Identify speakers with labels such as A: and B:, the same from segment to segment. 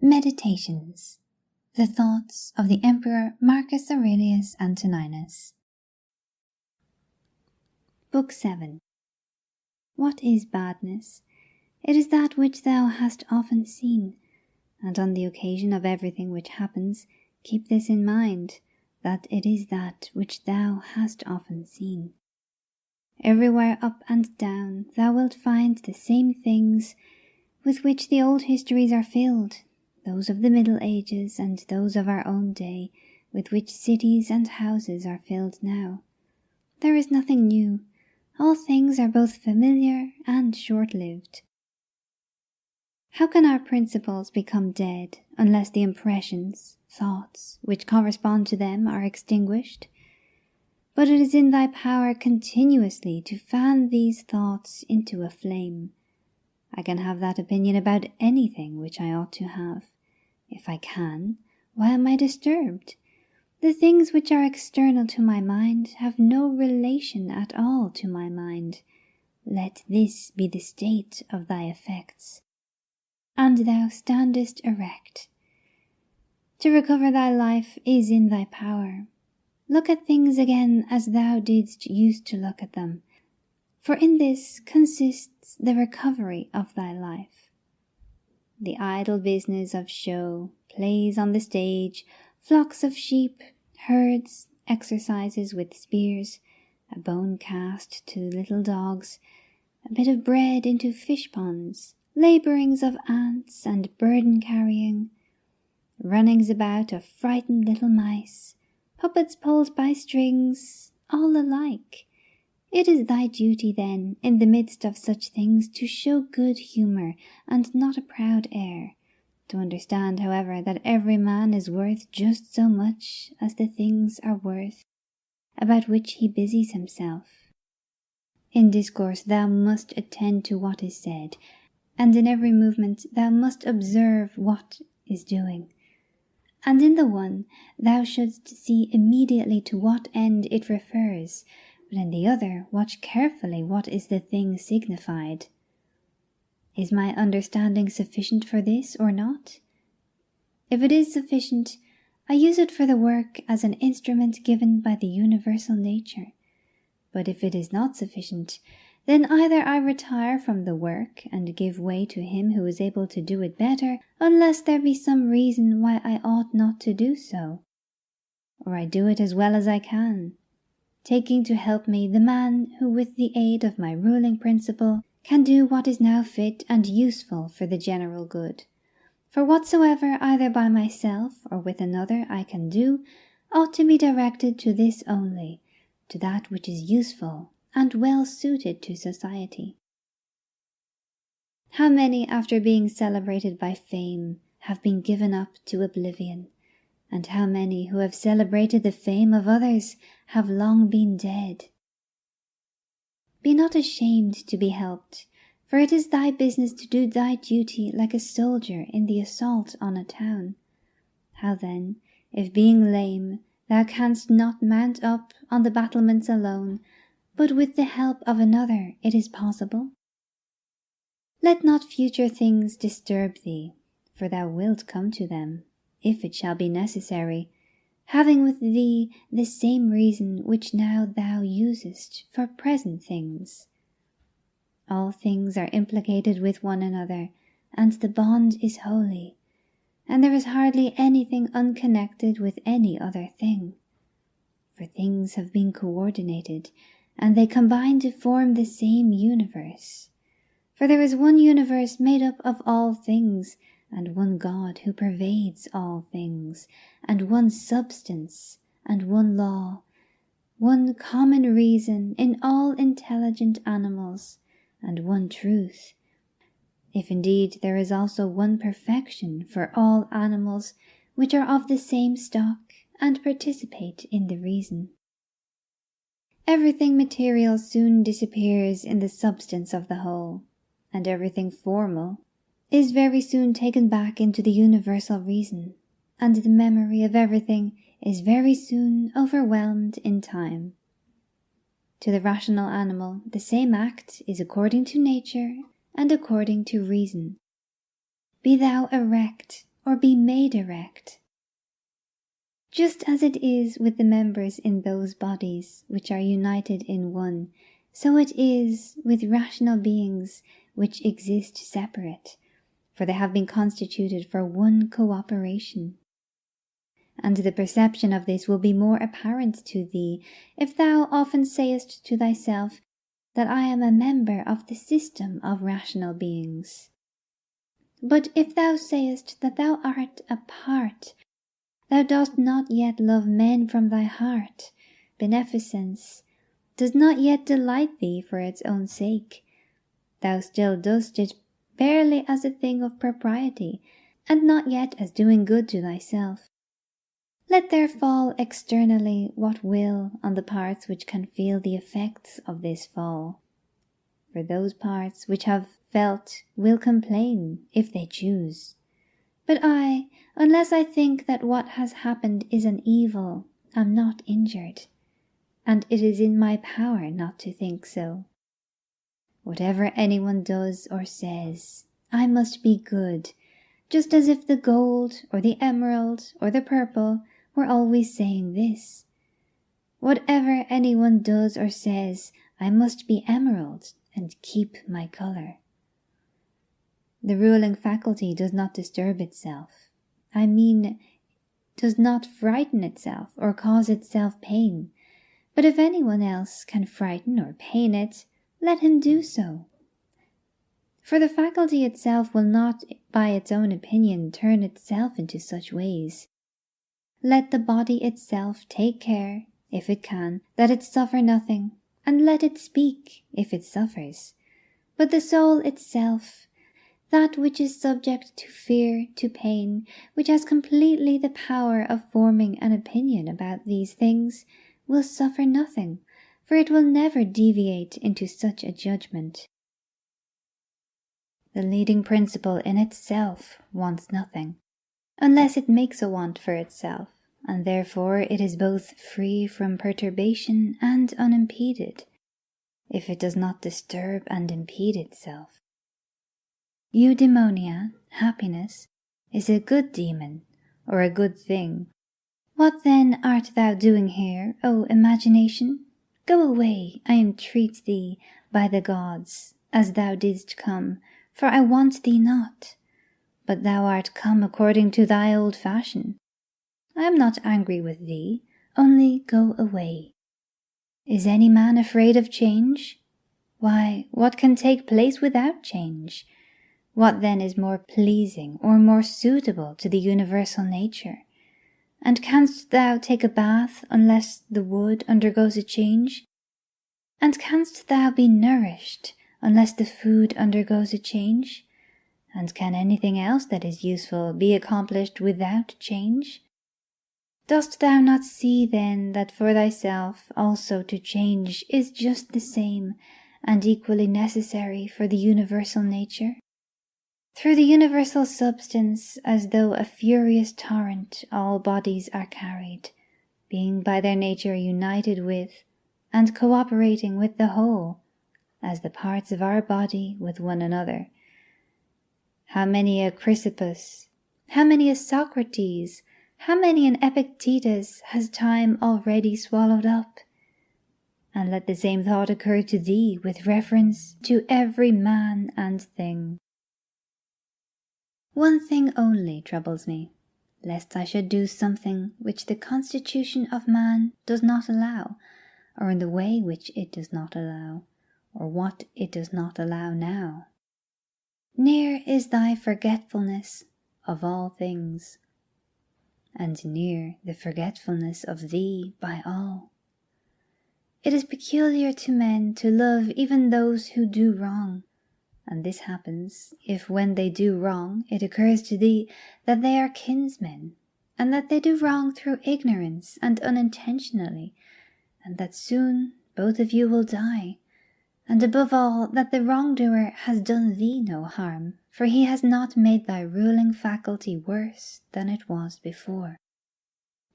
A: Meditations. The Thoughts of the Emperor Marcus Aurelius Antoninus. Book 7. What is badness? It is that which thou hast often seen, and on the occasion of everything which happens, keep this in mind, that it is that which thou hast often seen. Everywhere up and down thou wilt find the same things with which the old histories are filled, those of the Middle Ages and those of our own day, with which cities and houses are filled now. There is nothing new. All things are both familiar and short-lived. How can our principles become dead unless the impressions, thoughts, which correspond to them are extinguished? But it is in thy power continuously to fan these thoughts into a flame. I can have that opinion about anything which I ought to have. If I can, why am I disturbed? The things which are external to my mind have no relation at all to my mind. Let this be the state of thy effects. And thou standest erect. To recover thy life is in thy power. Look at things again as thou didst used to look at them, for in this consists the recovery of thy life. The idle business of show, plays on the stage, flocks of sheep, herds, exercises with spears, a bone cast to little dogs, a bit of bread into fish ponds, labourings of ants and burden carrying, runnings about of frightened little mice, puppets pulled by strings, all alike. It is thy duty then, in the midst of such things, to show good humour and not a proud air, to understand, however, that every man is worth just so much as the things are worth about which he busies himself. In discourse thou must attend to what is said, and in every movement thou must observe what is doing. And in the one thou shouldst see immediately to what end it refers, but in the other watch carefully what is the thing signified. Is my understanding sufficient for this or not? If it is sufficient, I use it for the work as an instrument given by the universal nature. But if it is not sufficient, then either I retire from the work and give way to him who is able to do it better, unless there be some reason why I ought not to do so, or I do it as well as I can, taking to help me the man who with the aid of my ruling principle can do what is now fit and useful for the general good. For whatsoever either by myself or with another I can do, ought to be directed to this only, to that which is useful and well suited to society. How many, after being celebrated by fame, have been given up to oblivion, and how many who have celebrated the fame of others have long been dead. Be not ashamed to be helped, for it is thy business to do thy duty like a soldier in the assault on a town. How then, if being lame, thou canst not mount up on the battlements alone, but with the help of another it is possible? Let not future things disturb thee, for thou wilt come to them, if it shall be necessary, having with thee the same reason which now thou usest for present things. All things are implicated with one another, and the bond is holy, and there is hardly anything unconnected with any other thing. For things have been coordinated, and they combine to form the same universe. For there is one universe made up of all things, and one God who pervades all things, and one substance, and one law, one common reason in all intelligent animals, and one truth. If indeed there is also one perfection for all animals which are of the same stock and participate in the reason. Everything material soon disappears in the substance of the whole, and everything formal is very soon taken back into the universal reason, and the memory of everything is very soon overwhelmed in time. To the rational animal the same act is according to nature and according to reason. Be thou erect or be made erect. Just as it is with the members in those bodies which are united in one, so it is with rational beings which exist separate, for they have been constituted for one cooperation. And the perception of this will be more apparent to thee, if thou often sayest to thyself that I am a member of the system of rational beings. But if thou sayest that thou art a part, thou dost not yet love men from thy heart, beneficence does not yet delight thee for its own sake, thou still dost it barely as a thing of propriety, and not yet as doing good to thyself. Let there fall externally what will on the parts which can feel the effects of this fall. For those parts which have felt will complain, if they choose. But I, unless I think that what has happened is an evil, am not injured, and it is in my power not to think so. Whatever anyone does or says, I must be good, just as if the gold or the emerald or the purple were always saying this. Whatever anyone does or says, I must be emerald and keep my colour. The ruling faculty does not disturb itself. I mean, does not frighten itself or cause itself pain. But if anyone else can frighten or pain it, let him do so. For the faculty itself will not by its own opinion turn itself into such ways. Let the body itself take care, if it can, that it suffer nothing, and let it speak, if it suffers. But the soul itself, that which is subject to fear, to pain, which has completely the power of forming an opinion about these things, will suffer nothing, for it will never deviate into such a judgment. The leading principle in itself wants nothing, unless it makes a want for itself, and therefore it is both free from perturbation and unimpeded, if it does not disturb and impede itself. Eudaimonia, happiness, is a good demon, or a good thing. What then art thou doing here, O imagination? Go away, I entreat thee, by the gods, as thou didst come, for I want thee not. But thou art come according to thy old fashion. I am not angry with thee, only go away. Is any man afraid of change? Why, what can take place without change? What then is more pleasing or more suitable to the universal nature? And canst thou take a bath unless the wood undergoes a change? And canst thou be nourished unless the food undergoes a change? And can anything else that is useful be accomplished without change? Dost thou not see then that for thyself also to change is just the same and equally necessary for the universal nature? Through the universal substance, as though a furious torrent, all bodies are carried, being by their nature united with, and cooperating with the whole, as the parts of our body with one another. How many a Chrysippus, how many a Socrates, how many an Epictetus has time already swallowed up? And let the same thought occur to thee with reference to every man and thing. One thing only troubles me, lest I should do something which the constitution of man does not allow, or in the way which it does not allow, or what it does not allow now. Near is thy forgetfulness of all things, and near the forgetfulness of thee by all. It is peculiar to men to love even those who do wrong, and this happens if when they do wrong it occurs to thee that they are kinsmen, and that they do wrong through ignorance and unintentionally, and that soon both of you will die, and above all that the wrongdoer has done thee no harm, for he has not made thy ruling faculty worse than it was before.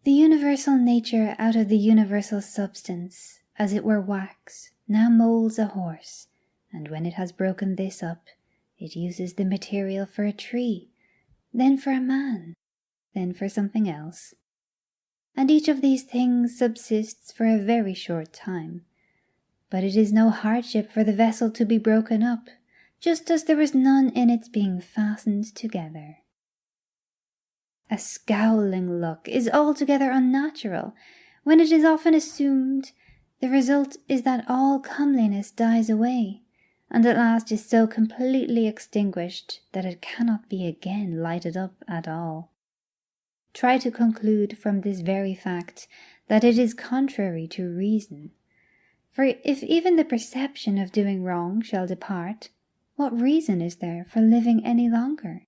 A: The universal nature out of the universal substance, as it were wax, now moulds a horse, and when it has broken this up, it uses the material for a tree, then for a man, then for something else. And each of these things subsists for a very short time. But it is no hardship for the vessel to be broken up, just as there is none in its being fastened together. A scowling look is altogether unnatural. When it is often assumed, the result is that all comeliness dies away, and at last is so completely extinguished that it cannot be again lighted up at all. Try to conclude from this very fact that it is contrary to reason. For if even the perception of doing wrong shall depart, what reason is there for living any longer?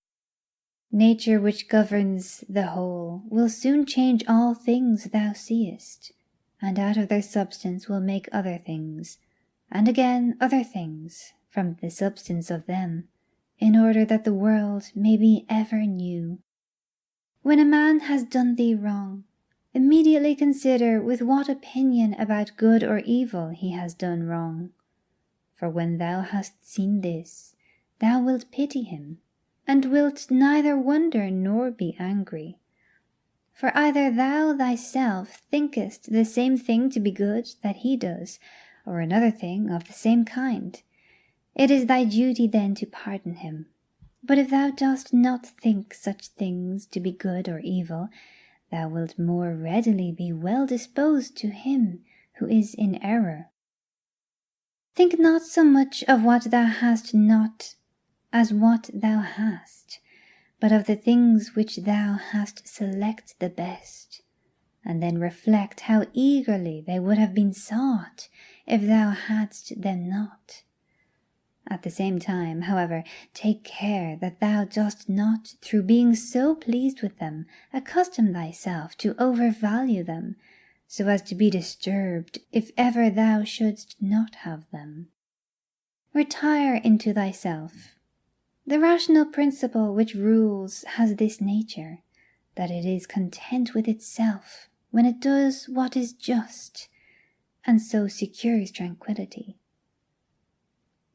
A: Nature, which governs the whole, will soon change all things thou seest, and out of their substance will make other things, and again other things from the substance of them, in order that the world may be ever new. When a man has done thee wrong, immediately consider with what opinion about good or evil he has done wrong. For when thou hast seen this, thou wilt pity him, and wilt neither wonder nor be angry. For either thou thyself thinkest the same thing to be good that he does, or another thing of the same kind. It is thy duty then to pardon him. But if thou dost not think such things to be good or evil, thou wilt more readily be well disposed to him who is in error. Think not so much of what thou hast not as what thou hast, but of the things which thou hast select the best, and then reflect how eagerly they would have been sought if thou hadst them not. At the same time, however, take care that thou dost not, through being so pleased with them, accustom thyself to overvalue them, so as to be disturbed if ever thou shouldst not have them. Retire into thyself. The rational principle which rules has this nature, that it is content with itself when it does what is just, and so secures tranquillity.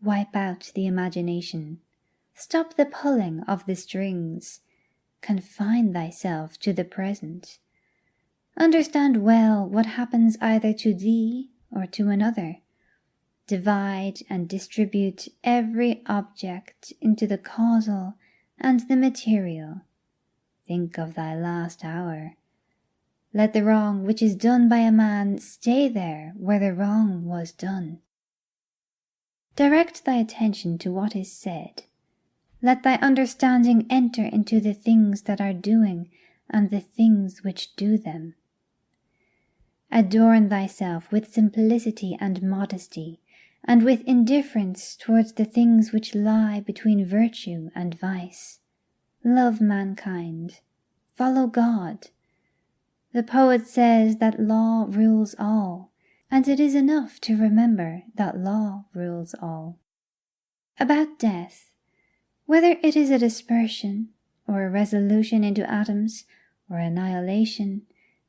A: Wipe out the imagination, stop the pulling of the strings, confine thyself to the present. Understand well what happens either to thee or to another. Divide and distribute every object into the causal and the material. Think of thy last hour. Let the wrong which is done by a man stay there where the wrong was done. Direct thy attention to what is said. Let thy understanding enter into the things that are doing and the things which do them. Adorn thyself with simplicity and modesty, and with indifference towards the things which lie between virtue and vice. Love mankind. Follow God. The poet says that law rules all, and it is enough to remember that law rules all. About death, whether it is a dispersion, or a resolution into atoms, or annihilation,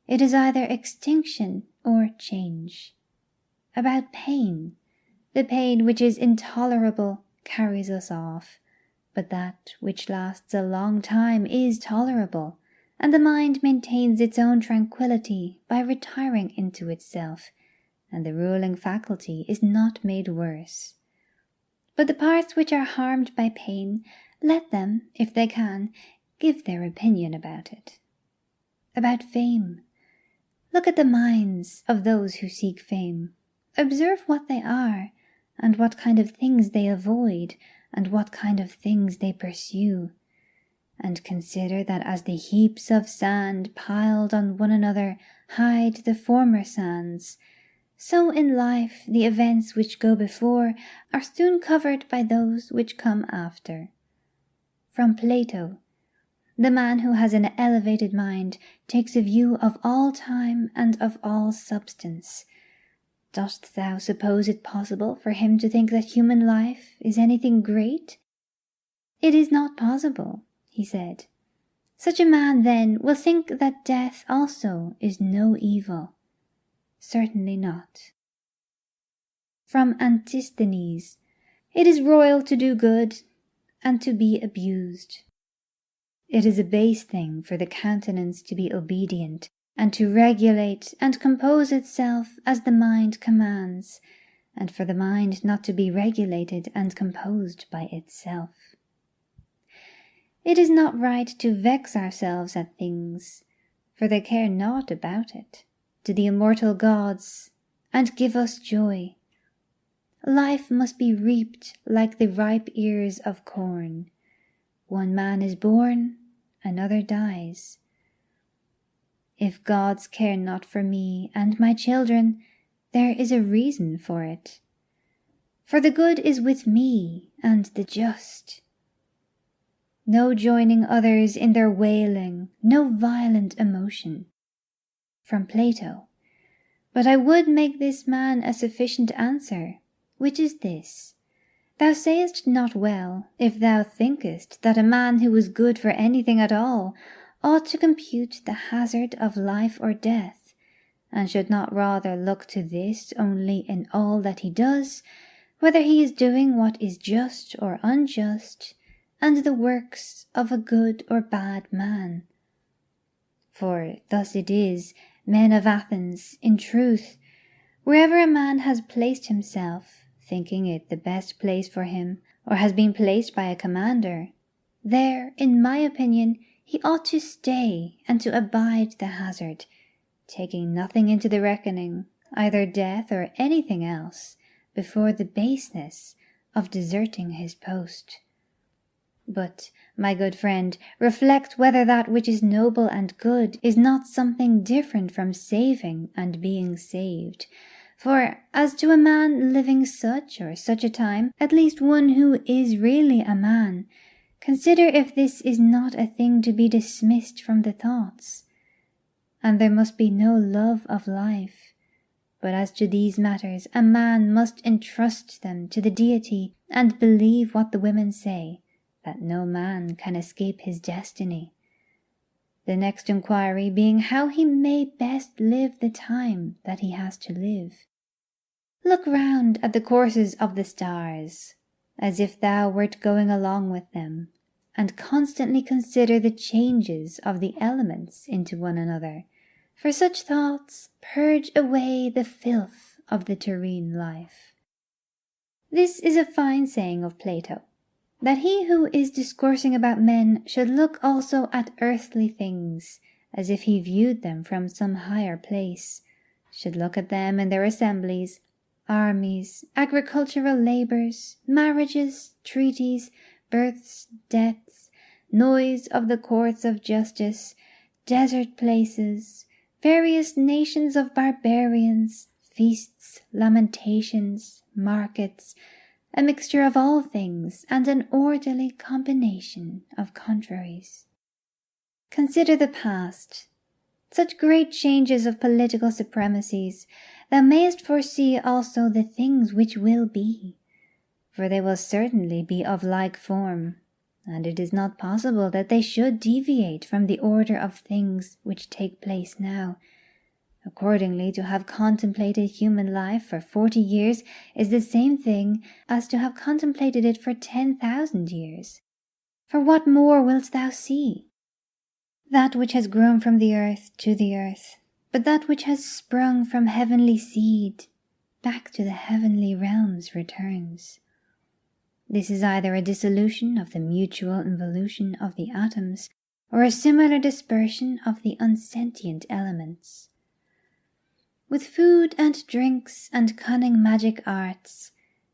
A: it is either extinction or change. About pain, the pain which is intolerable carries us off, but that which lasts a long time is tolerable, and the mind maintains its own tranquillity by retiring into itself, and the ruling faculty is not made worse. But the parts which are harmed by pain, let them, if they can, give their opinion about it. About fame, look at the minds of those who seek fame. Observe what they are, and what kind of things they avoid, and what kind of things they pursue. And consider that as the heaps of sand piled on one another hide the former sands, so in life the events which go before are soon covered by those which come after. From Plato, the man who has an elevated mind takes a view of all time and of all substance. Dost thou suppose it possible for him to think that human life is anything great? It is not possible, he said. Such a man, then, will think that death also is no evil. Certainly not. From Antisthenes, it is royal to do good and to be abused. It is a base thing for the countenance to be obedient, and to regulate and compose itself as the mind commands, and for the mind not to be regulated and composed by itself. It is not right to vex ourselves at things, for they care naught about it, to the immortal gods, and give us joy. Life must be reaped like the ripe ears of corn. One man is born, another dies. If gods care not for me and my children, there is a reason for it. For the good is with me and the just. No joining others in their wailing, no violent emotion. From Plato. But I would make this man a sufficient answer, which is this: Thou sayest not well, if thou thinkest that a man who is good for anything at all ought to compute the hazard of life or death, and should not rather look to this only in all that he does, whether he is doing what is just or unjust, and the works of a good or bad man. For thus it is, men of Athens, in truth, wherever a man has placed himself, thinking it the best place for him, or has been placed by a commander, there, in my opinion, he ought to stay and to abide the hazard, taking nothing into the reckoning, either death or anything else, before the baseness of deserting his post. But, my good friend, reflect whether that which is noble and good is not something different from saving and being saved. For, as to a man living such or such a time, at least one who is really a man, consider if this is not a thing to be dismissed from the thoughts. And there must be no love of life. But as to these matters, a man must entrust them to the deity and believe what the women say, that no man can escape his destiny. The next inquiry being how he may best live the time that he has to live. Look round at the courses of the stars, as if thou wert going along with them, and constantly consider the changes of the elements into one another, for such thoughts purge away the filth of the terrene life. This is a fine saying of Plato, that he who is discoursing about men should look also at earthly things, as if he viewed them from some higher place, should look at them in their assemblies, armies, agricultural labours, marriages, treaties, births, deaths, noise of the courts of justice, desert places, various nations of barbarians, feasts, lamentations, markets, a mixture of all things, and an orderly combination of contraries. Consider the past, such great changes of political supremacies. Thou mayest foresee also the things which will be, for they will certainly be of like form, and it is not possible that they should deviate from the order of things which take place now. Accordingly, to have contemplated human life for 40 years is the same thing as to have contemplated it for 10,000 years. For what more wilt thou see? That which has grown from the earth to the earth, but that which has sprung from heavenly seed back to the heavenly realms returns. This is either a dissolution of the mutual involution of the atoms, or a similar dispersion of the unsentient elements. With food and drinks and cunning magic arts,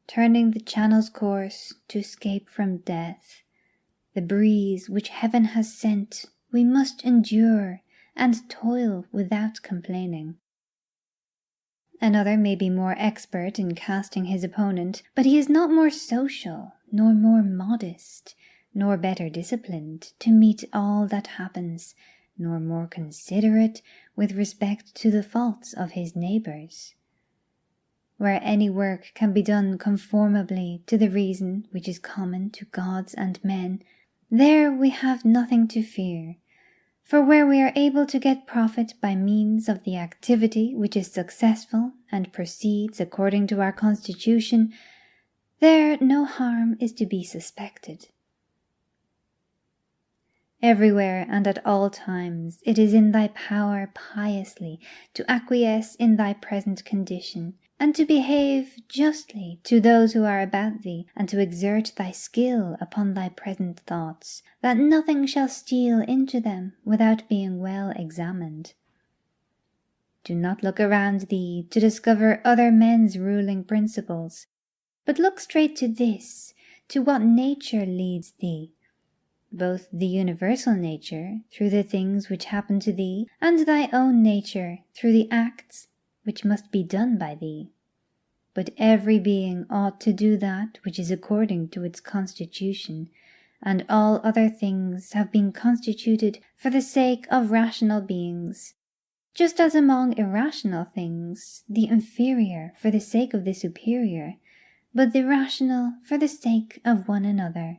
A: turning the channel's course to escape from death, the breeze which heaven has sent we must endure and toil without complaining. Another may be more expert in casting his opponent, but he is not more social, nor more modest, nor better disciplined to meet all that happens, nor more considerate with respect to the faults of his neighbours. Where any work can be done conformably to the reason which is common to gods and men, there we have nothing to fear. For where we are able to get profit by means of the activity which is successful and proceeds according to our constitution, there no harm is to be suspected. Everywhere and at all times it is in thy power piously to acquiesce in thy present condition, and to behave justly to those who are about thee, and to exert thy skill upon thy present thoughts, that nothing shall steal into them without being well examined. Do not look around thee to discover other men's ruling principles, but look straight to this, to what nature leads thee, both the universal nature through the things which happen to thee, and thy own nature through the acts which must be done by thee. But every being ought to do that which is according to its constitution, and all other things have been constituted for the sake of rational beings, just as among irrational things the inferior for the sake of the superior, but the rational for the sake of one another.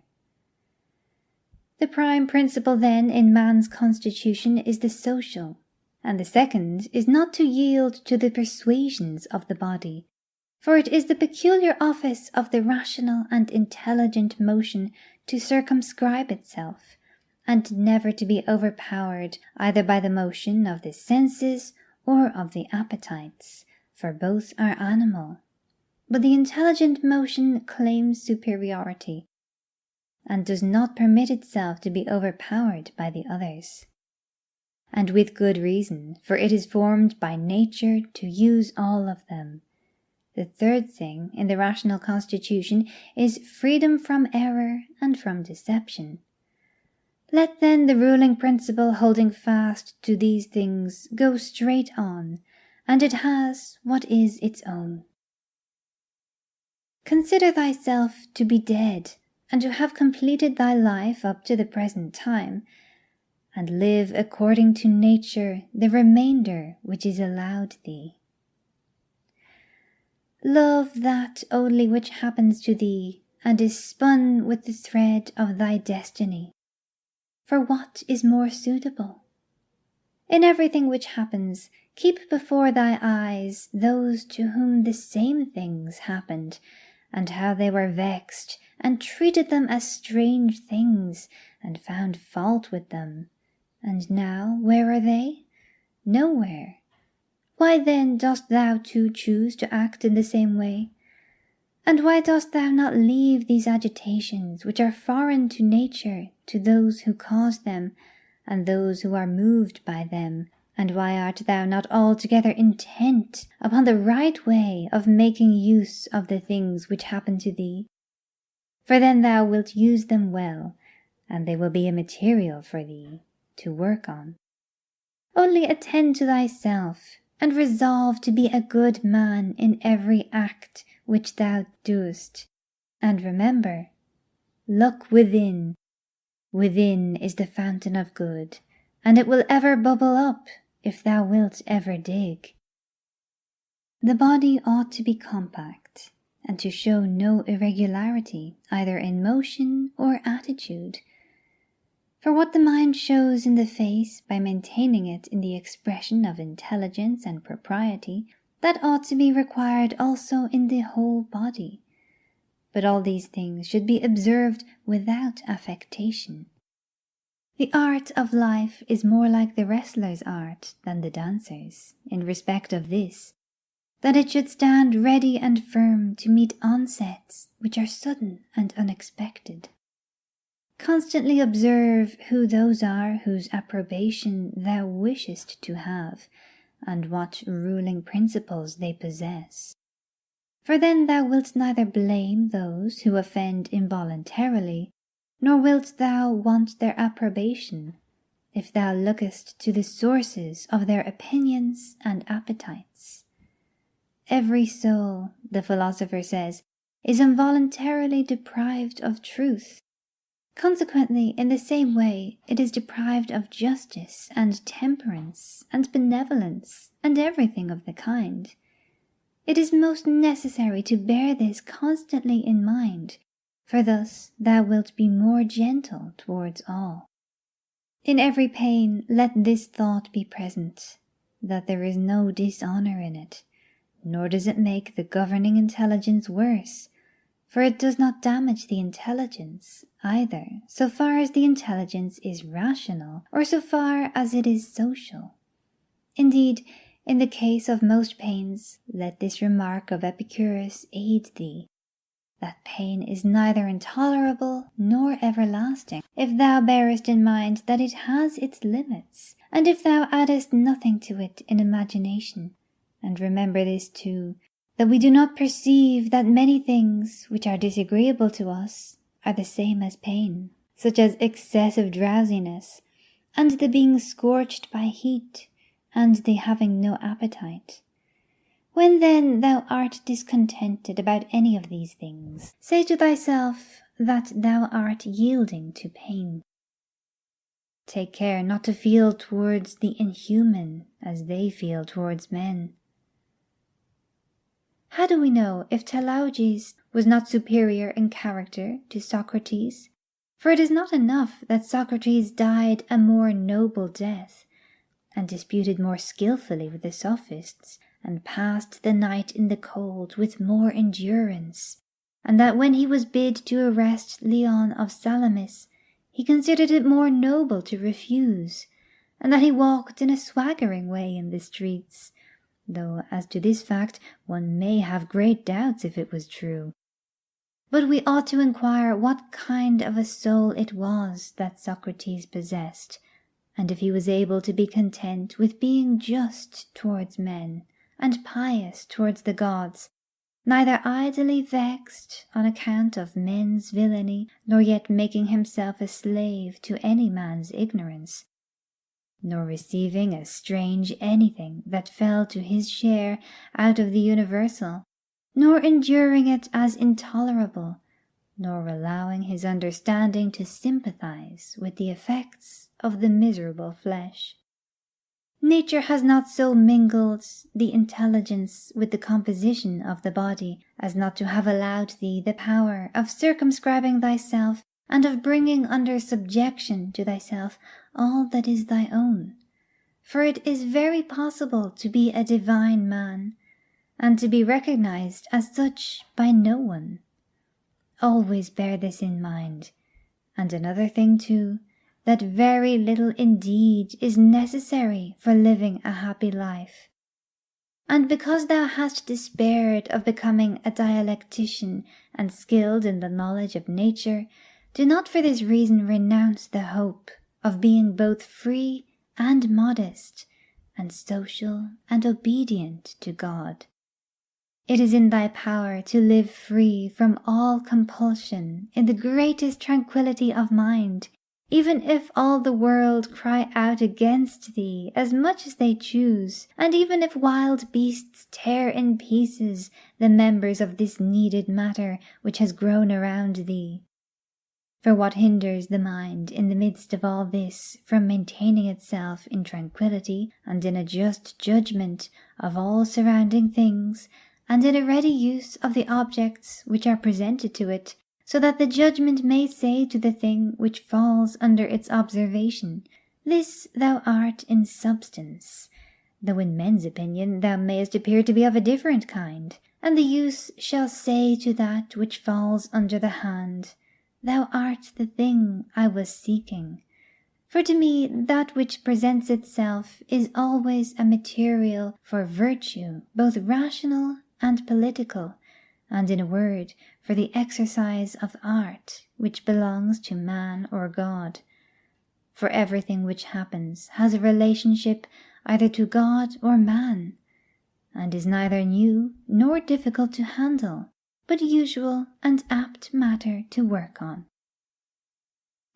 A: The prime principle then in man's constitution is the social, and the second is not to yield to the persuasions of the body, for it is the peculiar office of the rational and intelligent motion to circumscribe itself, and never to be overpowered either by the motion of the senses or of the appetites, for both are animal. But the intelligent motion claims superiority, and does not permit itself to be overpowered by the others. And with good reason, for it is formed by nature to use all of them. The third thing in the rational constitution is freedom from error and from deception. Let then the ruling principle holding fast to these things go straight on, and it has what is its own. Consider thyself to be dead, and to have completed thy life up to the present time, and live according to nature the remainder which is allowed thee. Love that only which happens to thee, and is spun with the thread of thy destiny. For what is more suitable? In everything which happens, keep before thy eyes those to whom the same things happened, and how they were vexed, and treated them as strange things, and found fault with them. And now where are they? Nowhere. Why then dost thou too choose to act in the same way? And why dost thou not leave these agitations which are foreign to nature to those who cause them, and those who are moved by them? And why art thou not altogether intent upon the right way of making use of the things which happen to thee? For then thou wilt use them well, and they will be a material for thee to work on. Only attend to thyself, and resolve to be a good man in every act which thou doest. And remember, look within. Within is the fountain of good, and it will ever bubble up if thou wilt ever dig. The body ought to be compact, and to show no irregularity either in motion or attitude. For what the mind shows in the face by maintaining it in the expression of intelligence and propriety, that ought to be required also in the whole body. But all these things should be observed without affectation. The art of life is more like the wrestler's art than the dancer's, in respect of this, that it should stand ready and firm to meet onsets which are sudden and unexpected. Constantly observe who those are whose approbation thou wishest to have, and what ruling principles they possess. For then thou wilt neither blame those who offend involuntarily, nor wilt thou want their approbation, if thou lookest to the sources of their opinions and appetites. Every soul, the philosopher says, is involuntarily deprived of truth. Consequently, in the same way, it is deprived of justice and temperance and benevolence and everything of the kind. It is most necessary to bear this constantly in mind, for thus thou wilt be more gentle towards all. In every pain let this thought be present, that there is no dishonour in it, nor does it make the governing intelligence worse, for it does not damage the intelligence, either so far as the intelligence is rational, or so far as it is social. Indeed, in the case of most pains, let this remark of Epicurus aid thee, that pain is neither intolerable nor everlasting, if thou bearest in mind that it has its limits, and if thou addest nothing to it in imagination. And remember this too, that we do not perceive that many things which are disagreeable to us are the same as pain, such as excessive drowsiness, and the being scorched by heat, and the having no appetite. When then thou art discontented about any of these things, say to thyself that thou art yielding to pain. Take care not to feel towards the inhuman as they feel towards men. How do we know if Telauges was not superior in character to Socrates? For it is not enough that Socrates died a more noble death, and disputed more skilfully with the sophists, and passed the night in the cold with more endurance, and that when he was bid to arrest Leon of Salamis, he considered it more noble to refuse, and that he walked in a swaggering way in the streets, though as to this fact one may have great doubts if it was true. But we ought to inquire what kind of a soul it was that Socrates possessed, and if he was able to be content with being just towards men, and pious towards the gods, neither idly vexed on account of men's villainy, nor yet making himself a slave to any man's ignorance, nor receiving as strange anything that fell to his share out of the universal, nor enduring it as intolerable, nor allowing his understanding to sympathize with the effects of the miserable flesh. Nature has not so mingled the intelligence with the composition of the body as not to have allowed thee the power of circumscribing thyself and of bringing under subjection to thyself all that is thy own. For it is very possible to be a divine man, and to be recognized as such by no one. Always bear this in mind, and another thing too, that very little indeed is necessary for living a happy life. And because thou hast despaired of becoming a dialectician and skilled in the knowledge of nature, do not for this reason renounce the hope of being both free and modest, and social and obedient to God. It is in thy power to live free from all compulsion in the greatest tranquillity of mind, even if all the world cry out against thee as much as they choose, and even if wild beasts tear in pieces the members of this kneaded matter which has grown around thee. For what hinders the mind in the midst of all this from maintaining itself in tranquillity and in a just judgment of all surrounding things, and in a ready use of the objects which are presented to it, so that the judgment may say to the thing which falls under its observation, This thou art in substance, though in men's opinion thou mayest appear to be of a different kind, and the use shall say to that which falls under the hand, Thou art the thing I was seeking. For to me that which presents itself is always a material for virtue, both rational and political, and in a word, for the exercise of art, which belongs to man or God. For everything which happens has a relationship either to God or man, and is neither new nor difficult to handle, but usual and apt matter to work on.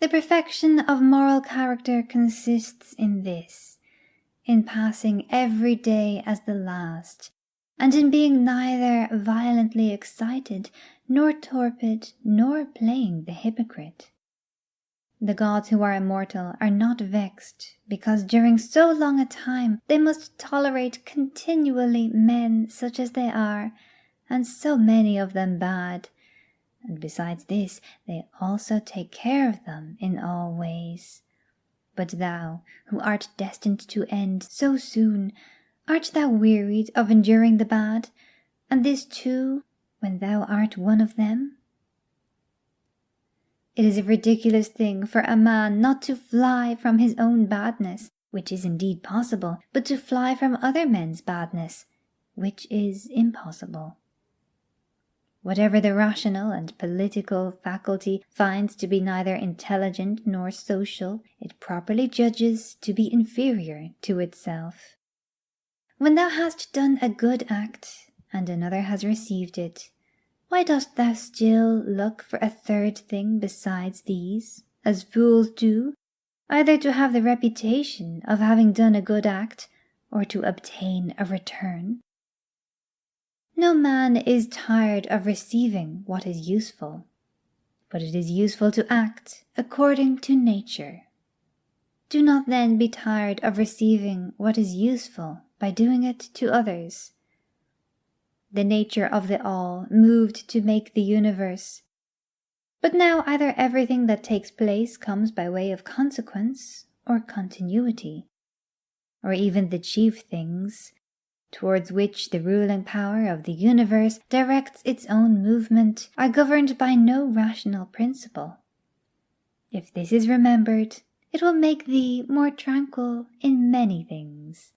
A: The perfection of moral character consists in this, in passing every day as the last, and in being neither violently excited, nor torpid, nor playing the hypocrite. The gods who are immortal are not vexed, because during so long a time they must tolerate continually men such as they are, and so many of them bad, and besides this they also take care of them in all ways. But thou, who art destined to end so soon, art thou wearied of enduring the bad, and this too when thou art one of them? It is a ridiculous thing for a man not to fly from his own badness, which is indeed possible, but to fly from other men's badness, which is impossible. Whatever the rational and political faculty finds to be neither intelligent nor social, it properly judges to be inferior to itself. When thou hast done a good act, and another has received it, why dost thou still look for a third thing besides these, as fools do, either to have the reputation of having done a good act, or to obtain a return? No man is tired of receiving what is useful, but it is useful to act according to nature. Do not then be tired of receiving what is useful by doing it to others. The nature of the all moved to make the universe, but now either everything that takes place comes by way of consequence or continuity, or even the chief things, towards which the ruling power of the universe directs its own movement, are governed by no rational principle. If this is remembered, it will make thee more tranquil in many things.